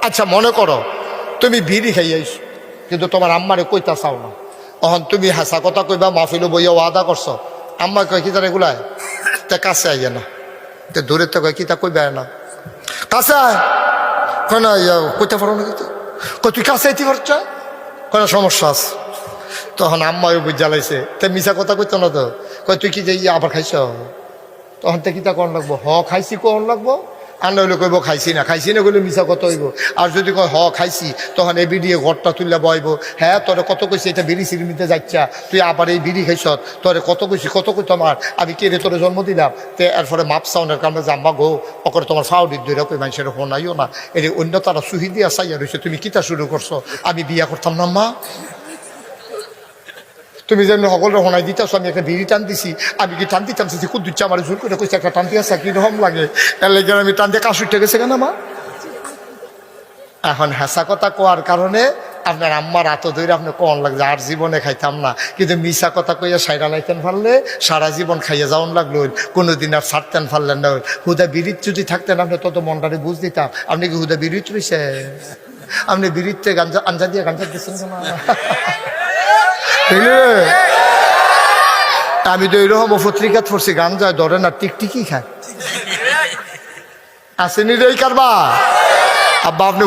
আচ্ছা মনে করো তুমি বিড়ি খাইয়াইস, কিন্তু তোমার আম্মারে কইতা চাও না, তখন তুমি হাসা কথা কইবা, মাহফিলও বইয়া ওয়াদা করছো, আম্মা কয় কি তার এগুলায় তা কাছে আইয়া না, তো দূরের তো কয় কি তা কইবা না, কাছে আয় কয় না কইতে পারো না, কই তুই কাছে আইতে পারছ, কয় না সমস্যা আছে। তখন আম্মাও বুঝ জ্বালাইছে, তা মিশা কথা কইতো না তো, কয় তুই কি যে আবার খাইছ, তখন তো কিতা কন লাগবো, খাইছি কন লাগবো, আর নইলে কইব খাইছি না কইলে মিশা কত হইব, আর যদি কয় খাইছি, তখন এই বিড়িয়ে ঘরটা তুললে বইব, হ্যাঁ তোরে কত কইছি এটা বিড়ি সিড়ি নিতে যাচ্ছা, তুই আবার এই বিড়ি খাইছ, তোরে কত কইছি কত কই তোমার, আমি কে রে তোরে জন্ম দিলাম, তে এরপরে মাপ সাউনের কারণে জাম্বা গো অকরে তোমার ফাউডির দইরা কই মানুষের শোনাইও না, এর অন্য তারা সুহি দিয়া চাইয়া রয়েছে, তুমি কিতা শুরু করছো, আমি বিয়া করতাম না মা, তুমি যেমন সকলের শোনাই দিতেছ, আমি একটা বিড়ি টান দিছি, আমি কি টান দিতাম খুব দিচ্ছে আমার জোর করে কইছে একটা টান দিয়ে আসা কিরকম লাগে, এর লেগে আমি টান দিয়ে কাশ উঠে গেছে কেন মা। এখন হেসা কথা কোয়ার কারণে আপনার আম্মার হাত ধরে আপনি কন লাগছে, আর জীবনে খাইতাম না, কিন্তু মিশা কথা কইয়া সাইরা লাইতেন পারলে সারা জীবন খাইয়া যাওয়ান লাগলো, কোনোদিন আর ছাড়তেন পারলেন না, হুদা বিড়িত যদি থাকতেন আপনি তত মনটারে বুঝ দিতাম, আপনি কি হুদা বিড়িত রয়েছে, আপনি বিড়িতে গাঞ্জা আঞ্জা দিয়ে গাঞ্জা দিচ্ছেন না, আমি তো এইরকম পত্রিকা পড়ছি, গান যায় ধরে না টিকটিকি খায়, আসেনি রে কারবা আব্বা আপনি